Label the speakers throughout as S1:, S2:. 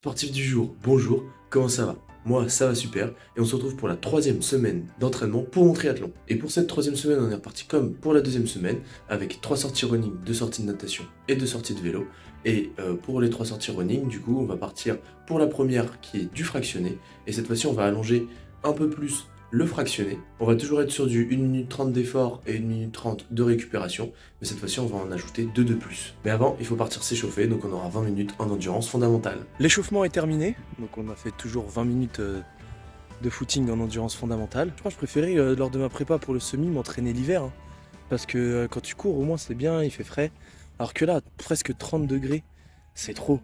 S1: Sportif du jour, bonjour, comment ça va? Moi, ça va super, et on se retrouve pour la troisième semaine d'entraînement pour mon triathlon. Et pour cette troisième semaine, on est reparti comme pour la deuxième semaine, avec 3 sorties running, 2 sorties de natation et 2 sorties de vélo. Et pour les 3 sorties running, du coup, on va partir pour la première qui est du fractionné, et cette fois-ci, on va allonger un peu plus le fractionné. On va toujours être sur du 1 minute 30 d'effort et 1 minute 30 de récupération, mais cette fois-ci on va en ajouter 2 de plus. Mais avant, il faut partir s'échauffer, donc on aura 20 minutes en endurance fondamentale.
S2: L'échauffement est terminé, donc on a fait toujours 20 minutes de footing en endurance fondamentale. Je crois que je préférais lors de ma prépa pour le semi m'entraîner l'hiver, hein, parce que quand tu cours au moins c'est bien, il fait frais, alors que là presque 30 degrés c'est trop,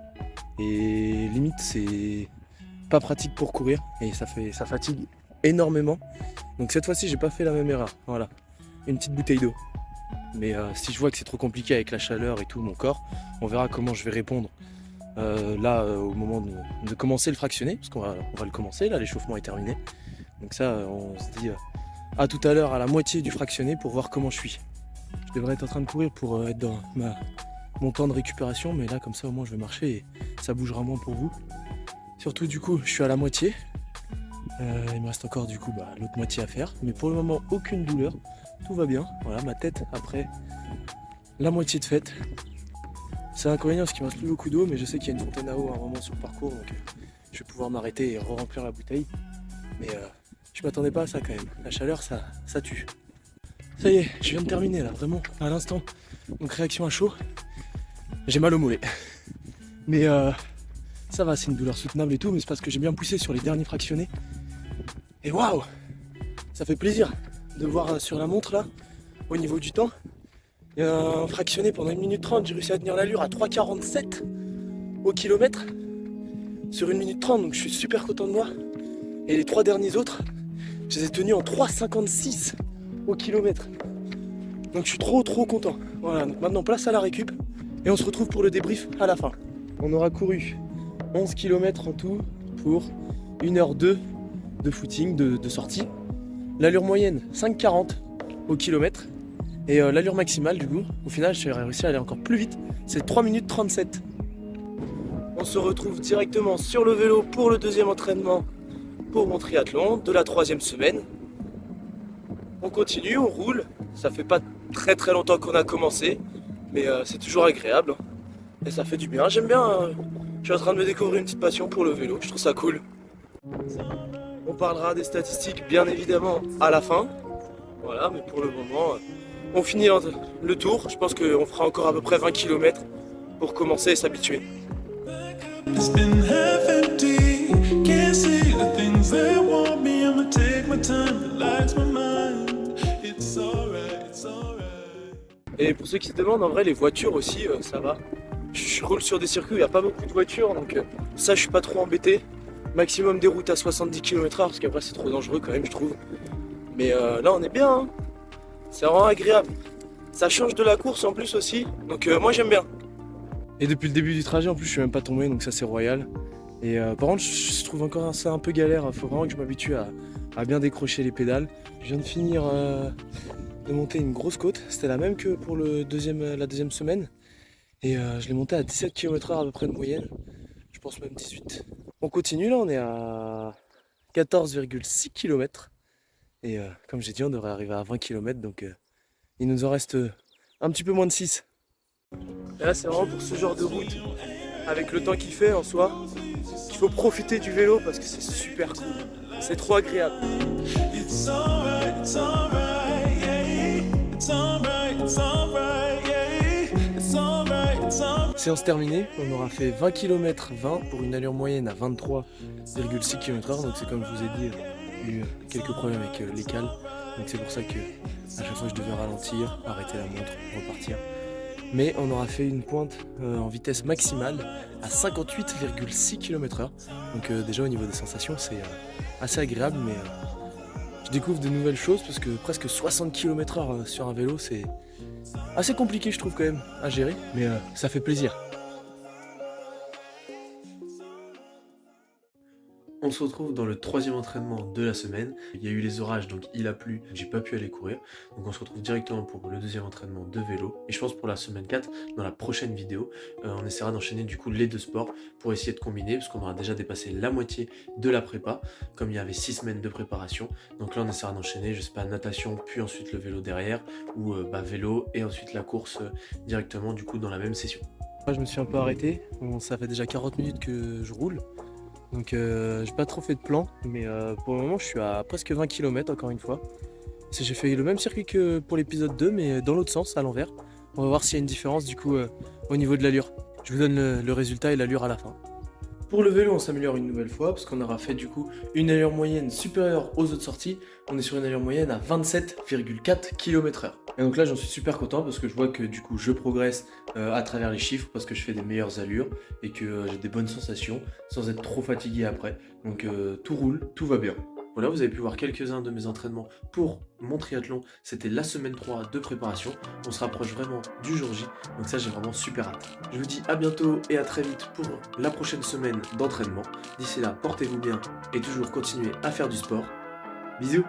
S2: et limite c'est pas pratique pour courir, et ça fatigue énormément. Donc cette fois-ci j'ai pas fait la même erreur, voilà, une petite bouteille d'eau. Mais si je vois que c'est trop compliqué avec la chaleur et tout mon corps, on verra comment je vais répondre. Au moment de commencer le fractionné, parce on va le commencer, là l'échauffement est terminé. Donc ça, on se dit à tout à l'heure à la moitié du fractionné pour voir comment je suis. Je devrais être en train de courir pour être dans mon temps de récupération, mais là comme ça au moins je vais marcher et ça bougera moins pour vous. Surtout du coup je suis à la moitié. Il me reste encore du coup l'autre moitié à faire, mais pour le moment aucune douleur, tout va bien. Voilà ma tête après la moitié de faite. C'est inconvénient parce qu'il me reste plus beaucoup d'eau, mais je sais qu'il y a une fontaine à eau à un moment sur le parcours, donc je vais pouvoir m'arrêter et re-remplir la bouteille. Mais je m'attendais pas à ça quand même. La chaleur, ça tue. Ça y est, je viens de terminer là, vraiment, à l'instant. Donc réaction à chaud. J'ai mal au mollet. Mais ça va, c'est une douleur soutenable et tout, mais c'est parce que j'ai bien poussé sur les derniers fractionnés. Et waouh, ça fait plaisir de voir sur la montre là, au niveau du temps. Il y a un fractionné pendant 1 minute 30, j'ai réussi à tenir l'allure à 3,47 au kilomètre sur 1 minute 30, donc je suis super content de moi. Et les 3 derniers autres, je les ai tenus en 3,56 au kilomètre. Donc je suis trop content. Voilà, donc maintenant place à la récup et on se retrouve pour le débrief à la fin. On aura couru 11 km en tout pour 1h02 de footing, de sortie. L'allure moyenne 5,40 au kilomètre. Et l'allure maximale du coup, au final j'ai réussi à aller encore plus vite, c'est 3 minutes 37. On se retrouve directement sur le vélo pour le deuxième entraînement pour mon triathlon de la troisième semaine. On continue, on roule, ça fait pas très longtemps qu'on a commencé, mais c'est toujours agréable et ça fait du bien, j'aime bien, je suis en train de me découvrir une petite passion pour le vélo, je trouve ça cool. On parlera des statistiques bien évidemment à la fin, voilà, mais pour le moment... on finit le tour, je pense qu'on fera encore à peu près 20 km pour commencer et s'habituer. Et pour ceux qui se demandent, en vrai les voitures aussi, ça va. Je roule sur des circuits où il n'y a pas beaucoup de voitures, donc ça je suis pas trop embêté. Maximum des routes à 70 km/h, parce qu'après c'est trop dangereux quand même je trouve. Mais là on est bien, hein. C'est vraiment agréable. Ça change de la course en plus aussi, donc moi j'aime bien. Et depuis le début du trajet en plus je suis même pas tombé, donc ça c'est royal. Et par contre je trouve encore ça un peu galère, faut vraiment que je m'habitue à bien décrocher les pédales. Je viens de finir de monter une grosse côte, c'était la même que pour la deuxième semaine. Et je l'ai monté à 17 km/h à peu près de moyenne, je pense même 18. On continue là, on est à 14,6 km. Et comme j'ai dit on devrait arriver à 20 km, donc il nous en reste un petit peu moins de 6. Et là c'est vraiment pour ce genre de route, avec le temps qu'il fait en soi, qu'il faut profiter du vélo parce que c'est super cool. C'est trop agréable. Séance terminée, on aura fait 20 km 20 pour une allure moyenne à 23,6 km/h. Donc c'est comme je vous ai dit, eu quelques problèmes avec les cales. Donc c'est pour ça que à chaque fois je devais ralentir, arrêter la montre, repartir. Mais on aura fait une pointe en vitesse maximale à 58,6 km/h. Donc déjà au niveau des sensations c'est assez agréable, mais je découvre de nouvelles choses parce que presque 60 km/h sur un vélo c'est assez compliqué je trouve quand même à gérer, mais ça fait plaisir.
S1: On se retrouve dans le troisième entraînement de la semaine. Il y a eu les orages, donc il a plu, j'ai pas pu aller courir. Donc on se retrouve directement pour le deuxième entraînement de vélo. Et je pense pour la semaine 4, dans la prochaine vidéo, on essaiera d'enchaîner du coup les deux sports pour essayer de combiner, parce qu'on aura déjà dépassé la moitié de la prépa, comme il y avait 6 semaines de préparation. Donc là on essaiera d'enchaîner, je sais pas, natation, puis ensuite le vélo derrière, ou vélo, et ensuite la course directement du coup dans la même session.
S2: Moi, je me suis un peu arrêté. Bon, ça fait déjà 40 minutes que je roule. Donc j'ai pas trop fait de plan, mais pour le moment je suis à presque 20 km encore une fois. J'ai fait le même circuit que pour l'épisode 2 mais dans l'autre sens, à l'envers. On va voir s'il y a une différence du coup au niveau de l'allure. Je vous donne le résultat et l'allure à la fin. Pour le vélo, on s'améliore une nouvelle fois parce qu'on aura fait du coup une allure moyenne supérieure aux autres sorties. On est sur une allure moyenne à 27,4 km/h. Et donc là, j'en suis super content parce que je vois que du coup, je progresse à travers les chiffres parce que je fais des meilleures allures et que j'ai des bonnes sensations sans être trop fatigué après. Donc tout roule, tout va bien. Voilà, vous avez pu voir quelques-uns de mes entraînements pour mon triathlon. C'était la semaine 3 de préparation. On se rapproche vraiment du jour J. Donc ça, j'ai vraiment super hâte. Je vous dis à bientôt et à très vite pour la prochaine semaine d'entraînement. D'ici là, portez-vous bien et toujours continuez à faire du sport. Bisous!